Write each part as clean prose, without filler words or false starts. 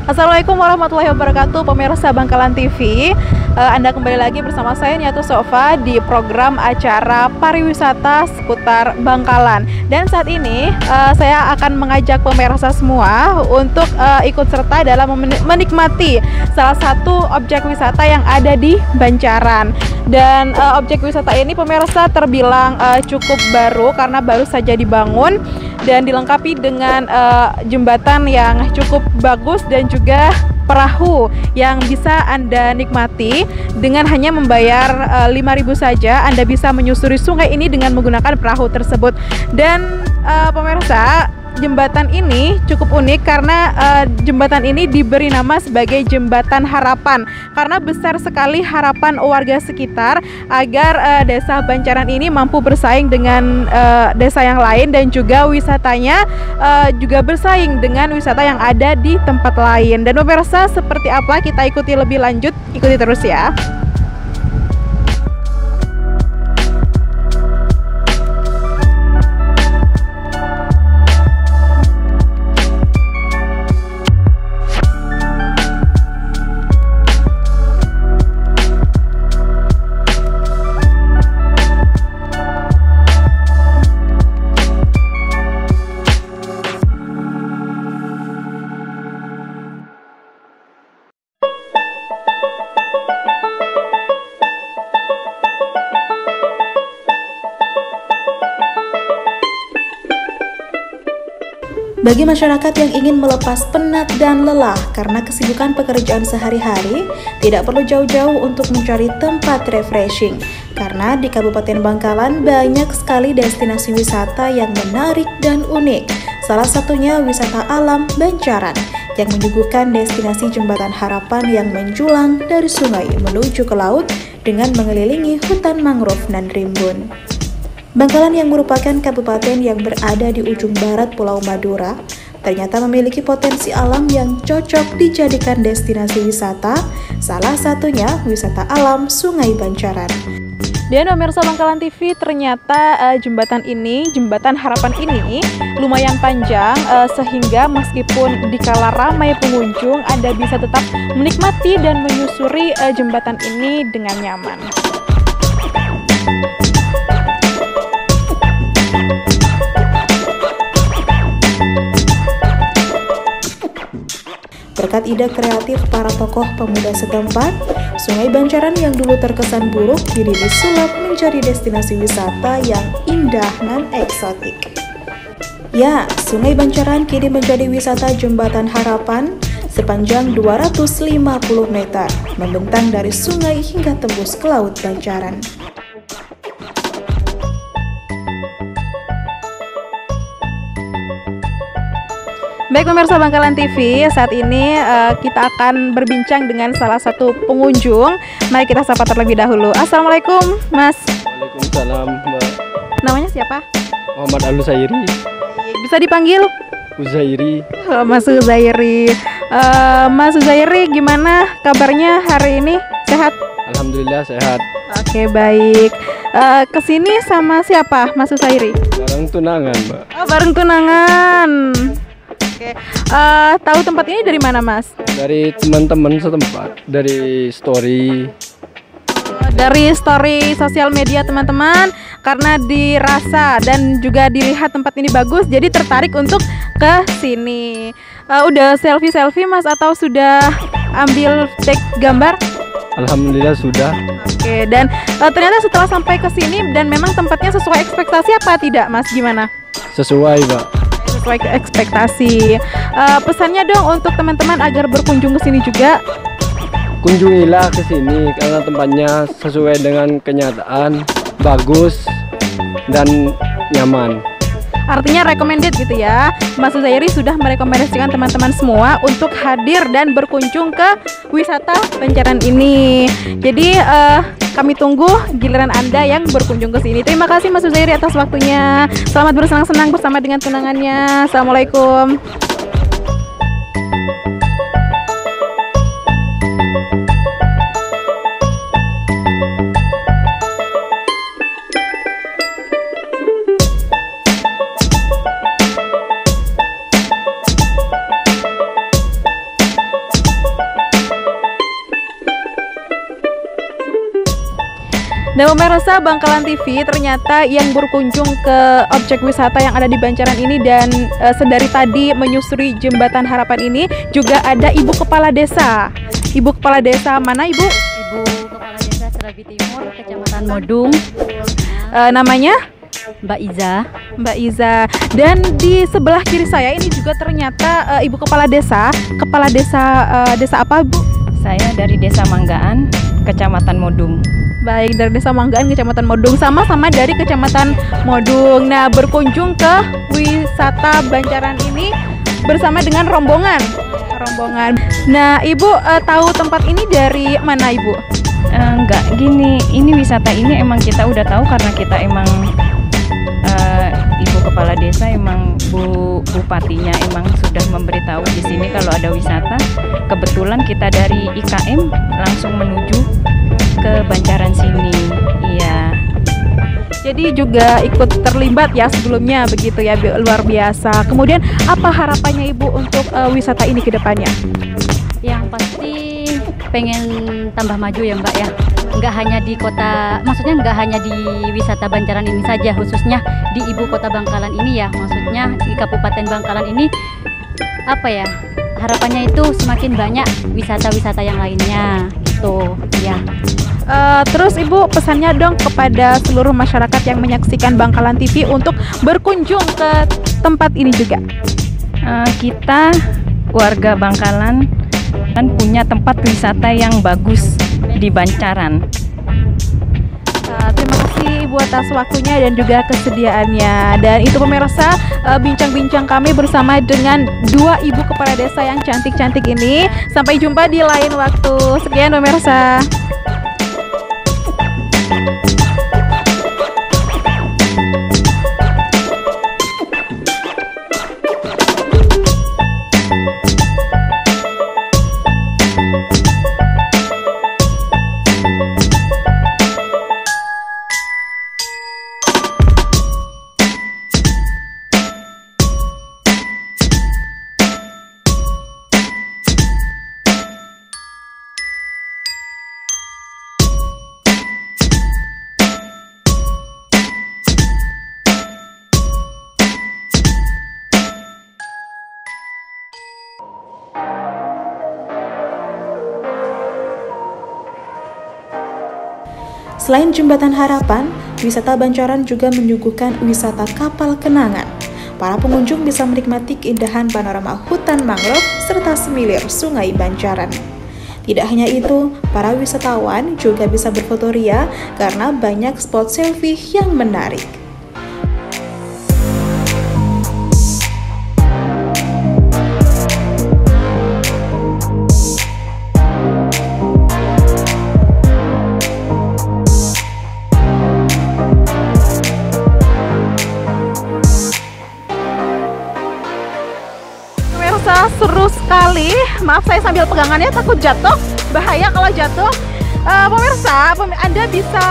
Assalamualaikum warahmatullahi wabarakatuh, pemirsa Bangkalan TV. Anda kembali lagi bersama saya Niatu Sofa di program acara pariwisata seputar Bangkalan. Dan saat ini saya akan mengajak pemirsa semua untuk ikut serta dalam menikmati salah satu objek wisata yang ada di Bancaran. Dan objek wisata ini pemirsa terbilang cukup baru karena baru saja dibangun dan dilengkapi dengan jembatan yang cukup bagus dan juga perahu yang bisa Anda nikmati dengan hanya membayar 5.000 saja. Anda bisa menyusuri sungai ini dengan menggunakan perahu tersebut. Dan pemirsa, jembatan ini cukup unik karena jembatan ini diberi nama sebagai Jembatan Harapan karena besar sekali harapan warga sekitar agar desa Bancaran ini mampu bersaing dengan desa yang lain dan juga wisatanya juga bersaing dengan wisata yang ada di tempat lain. Dan pemirsa, seperti apa kita ikuti lebih lanjut, ikuti terus ya. Bagi masyarakat yang ingin melepas penat dan lelah karena kesibukan pekerjaan sehari-hari, tidak perlu jauh-jauh untuk mencari tempat refreshing. Karena di Kabupaten Bangkalan banyak sekali destinasi wisata yang menarik dan unik. Salah satunya wisata alam Bancaran yang menyuguhkan destinasi Jembatan Harapan yang menjulang dari sungai menuju ke laut dengan mengelilingi hutan mangrove dan rimbun. Bangkalan yang merupakan kabupaten yang berada di ujung barat Pulau Madura, ternyata memiliki potensi alam yang cocok dijadikan destinasi wisata, salah satunya wisata alam Sungai Bancaran. Dan pemirsa Bangkalan TV, ternyata jembatan Harapan ini lumayan panjang sehingga meskipun dikala ramai pengunjung, Anda bisa tetap menikmati dan menyusuri jembatan ini dengan nyaman. Berkat ide kreatif para tokoh pemuda setempat, Sungai Bancaran yang dulu terkesan buruk kini disulap menjadi destinasi wisata yang indah dan eksotik. Ya, Sungai Bancaran kini menjadi wisata Jembatan Harapan sepanjang 250 meter, membentang dari sungai hingga tembus ke laut Bancaran. Baik pemirsa Bangkalan TV, saat ini kita akan berbincang dengan salah satu pengunjung. Mari kita sapa terlebih dahulu. Assalamualaikum, Mas. Waalaikumsalam, Mbak. Namanya siapa? Muhammad Al-Husairi. Bisa dipanggil? Husairi. Mas Husairi. Mas Husairi, gimana kabarnya hari ini? Sehat? Alhamdulillah sehat. Oke, baik. Kesini sama siapa, Mas Husairi? Bareng tunangan, Mbak. Oh, bareng tunangan. Oke, tahu tempat ini dari mana, Mas? Dari teman-teman setempat, dari story. Dari story sosial media teman-teman, karena dirasa dan juga dilihat tempat ini bagus, jadi tertarik untuk ke sini. Udah selfie Mas atau sudah ambil take gambar? Alhamdulillah sudah. Oke, dan ternyata setelah sampai ke sini dan memang tempatnya sesuai ekspektasi apa tidak, Mas? Gimana? Sesuai, Mbak. Sesuai ekspektasi. Pesannya dong untuk teman-teman agar berkunjung ke sini juga. Kunjungilah ke sini karena tempatnya sesuai dengan kenyataan, bagus dan nyaman. Artinya recommended gitu ya. Mas Husairi sudah merekomendasikan teman-teman semua untuk hadir dan berkunjung ke wisata Bancaran ini. Jadi kami tunggu giliran Anda yang berkunjung ke sini. Terima kasih Mas Husairi atas waktunya. Selamat bersenang-senang bersama dengan tunangannya. Assalamualaikum. Nah pemirsa Bangkalan TV, ternyata yang berkunjung ke objek wisata yang ada di Bancaran ini dan sedari tadi menyusuri Jembatan Harapan ini juga ada Ibu Kepala Desa. Ibu Kepala Desa mana Ibu? Ibu Kepala Desa Serabi Timur, Kecamatan Modung. Namanya? Mbak Iza. Mbak Iza. Dan di sebelah kiri saya ini juga ternyata Ibu Kepala Desa. Kepala Desa desa apa Bu? Saya dari Desa Manggaan, Kecamatan Modung. Baik, dari Desa Manggaan, Kecamatan Modung, sama-sama dari Kecamatan Modung. Nah, berkunjung ke wisata Bancaran ini bersama dengan rombongan. Nah, Ibu tahu tempat ini dari mana, Ibu? Enggak, gini, ini wisata ini emang kita udah tahu karena kita emang Ibu Kepala Desa, emang Bupatinya emang sudah memberitahu di sini kalau ada wisata. Kebetulan kita dari IKM langsung menuju ke Bancaran sini. Iya. Jadi juga ikut terlibat ya sebelumnya begitu ya, luar biasa. Kemudian apa harapannya Ibu untuk wisata ini ke depannya? Yang pasti pengen tambah maju ya Mbak ya. Nggak hanya di kota, maksudnya nggak hanya di wisata Bancaran ini saja, khususnya di ibu kota Bangkalan ini ya, maksudnya di Kabupaten Bangkalan ini apa ya, harapannya itu semakin banyak wisata-wisata yang lainnya gitu ya. Terus Ibu pesannya dong kepada seluruh masyarakat yang menyaksikan Bangkalan TV untuk berkunjung ke tempat ini juga. Kita warga Bangkalan kan punya tempat wisata yang bagus di Bancaran. Terima kasih Ibu atas waktunya dan juga kesediaannya. Dan itu pemirsa bincang-bincang kami bersama dengan dua Ibu Kepala Desa yang cantik-cantik ini. Sampai jumpa di lain waktu. Sekian pemirsa. Selain Jembatan Harapan, wisata Bancaran juga menyuguhkan wisata kapal kenangan. Para pengunjung bisa menikmati keindahan panorama hutan mangrove serta semilir sungai Bancaran. Tidak hanya itu, para wisatawan juga bisa berfotoria karena banyak spot selfie yang menarik. Seru sekali. Maaf saya sambil pegangannya takut jatuh, bahaya kalau jatuh. Pemirsa, Anda bisa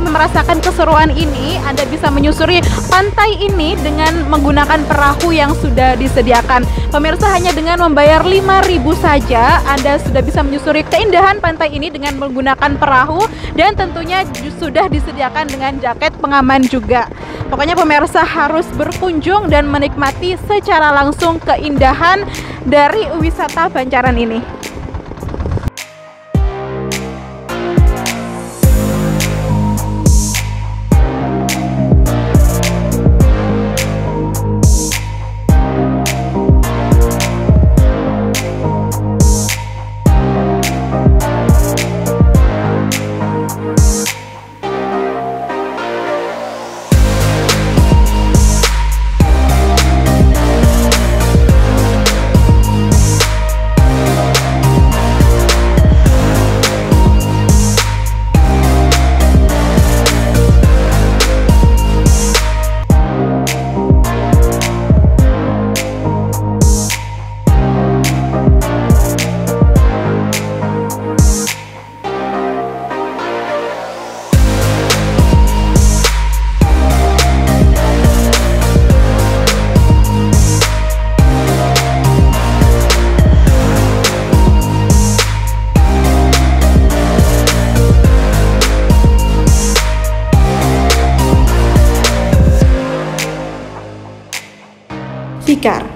merasakan keseruan ini. Anda bisa menyusuri pantai ini dengan menggunakan perahu yang sudah disediakan. Pemirsa, hanya dengan membayar 5.000 saja Anda sudah bisa menyusuri keindahan pantai ini dengan menggunakan perahu, dan tentunya sudah disediakan dengan jaket pengaman juga. Pokoknya pemirsa harus berkunjung dan menikmati secara langsung keindahan dari wisata Bancaran ini.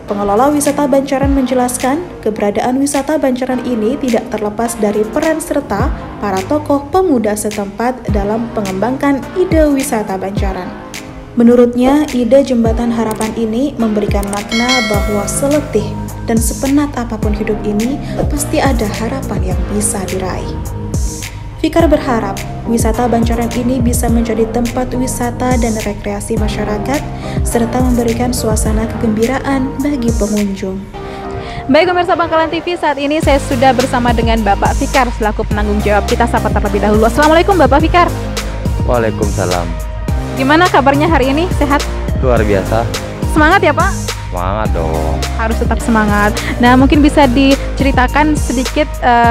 Pengelola wisata Bancaran menjelaskan, keberadaan wisata Bancaran ini tidak terlepas dari peran serta para tokoh pemuda setempat dalam mengembangkan ide wisata Bancaran. Menurutnya, ide Jembatan Harapan ini memberikan makna bahwa seletih dan sepenat apapun hidup ini, pasti ada harapan yang bisa diraih. Fikar berharap wisata Bancaran ini bisa menjadi tempat wisata dan rekreasi masyarakat serta memberikan suasana kegembiraan bagi pengunjung. Baik pemirsa Bangkalan TV, saat ini saya sudah bersama dengan Bapak Fikar selaku penanggung jawab. Kita sapa terlebih dahulu. Assalamualaikum Bapak Fikar. Waalaikumsalam. Gimana kabarnya hari ini? Sehat? Luar biasa. Semangat ya Pak? Semangat dong. Harus tetap semangat. Nah, mungkin bisa diceritakan sedikit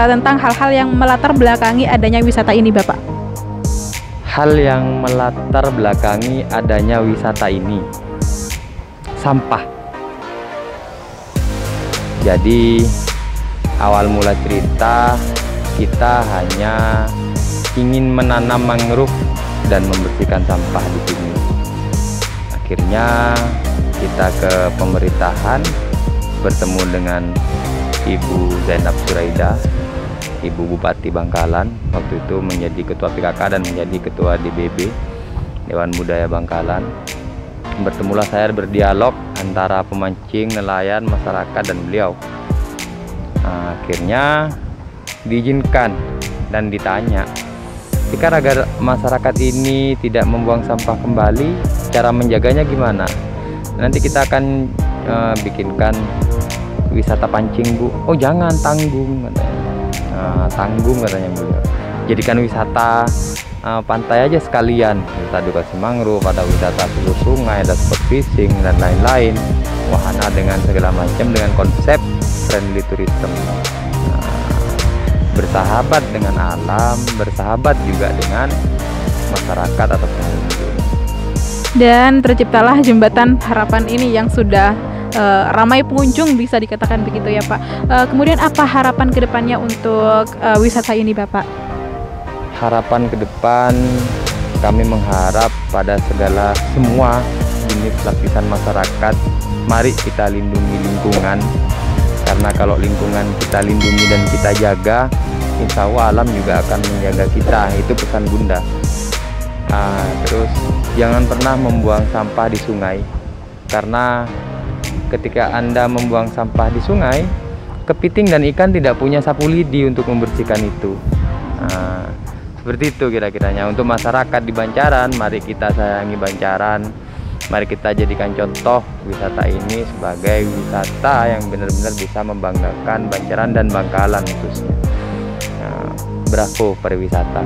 tentang hal-hal yang melatar belakangi adanya wisata ini, Bapak. Hal yang melatar belakangi adanya wisata ini, sampah. Jadi awal mula cerita kita hanya ingin menanam mangrove dan membersihkan sampah di sini. Akhirnya kita ke pemerintahan, bertemu dengan Ibu Zainab Suraida, Ibu Bupati Bangkalan, waktu itu menjadi Ketua PKK dan menjadi Ketua DBB, Dewan Budaya Bangkalan. Bertemulah saya berdialog antara pemancing, nelayan, masyarakat dan beliau. Nah, akhirnya diizinkan dan ditanya, Fikar, agar masyarakat ini tidak membuang sampah kembali, cara menjaganya gimana? Nanti kita akan bikinkan wisata pancing, Bu. Oh jangan, tanggung katanya. Tanggung katanya beliau. Jadikan wisata pantai aja sekalian. Wisata edukasi mangrove, ada wisata seluruh sungai, ada spot fishing dan lain-lain. Wahana dengan segala macam dengan konsep friendly tourism. Bersahabat dengan alam, bersahabat juga dengan masyarakat atau pengunjung. Dan terciptalah Jembatan Harapan ini yang sudah ramai pengunjung, bisa dikatakan begitu ya Pak. Kemudian apa harapan kedepannya untuk wisata ini Bapak? Harapan ke depan kami mengharap pada semua jenis lapisan masyarakat, mari kita lindungi lingkungan. Karena kalau lingkungan kita lindungi dan kita jaga, insya Allah alam juga akan menjaga kita. Itu pesan Bunda. Terus jangan pernah membuang sampah di sungai, karena ketika Anda membuang sampah di sungai, kepiting dan ikan tidak punya sapu lidi untuk membersihkan itu. Seperti itu kira-kiranya. Untuk masyarakat di Bancaran, mari kita sayangi Bancaran, mari kita jadikan contoh wisata ini sebagai wisata yang benar-benar bisa membanggakan Bancaran dan Bangkalan khususnya. Bravo pariwisata.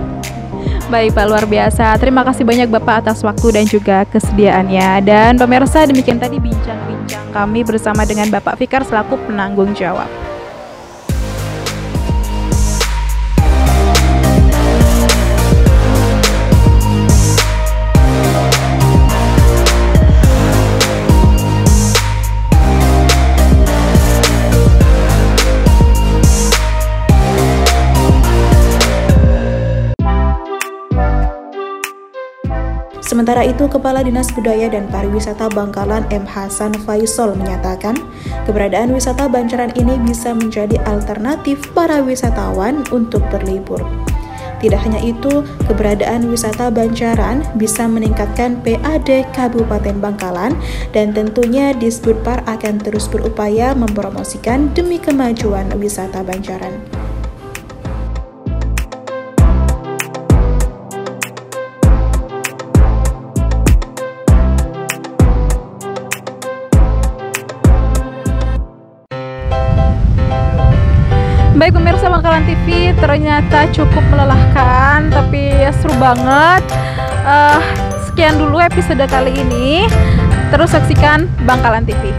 Baik Pak, luar biasa. Terima kasih banyak Bapak atas waktu dan juga kesediaannya. Dan pemirsa, demikian tadi bincang-bincang kami bersama dengan Bapak Fikar selaku penanggung jawab. Sementara itu, Kepala Dinas Budaya dan Pariwisata Bangkalan M. Hasan Faisal menyatakan, keberadaan wisata Bancaran ini bisa menjadi alternatif para wisatawan untuk berlibur. Tidak hanya itu, keberadaan wisata Bancaran bisa meningkatkan PAD Kabupaten Bangkalan dan tentunya Disbudpar akan terus berupaya mempromosikan demi kemajuan wisata Bancaran. Baik pemirsa Bangkalan TV, ternyata cukup melelahkan tapi seru banget. Sekian dulu episode kali ini. Terus saksikan Bangkalan TV.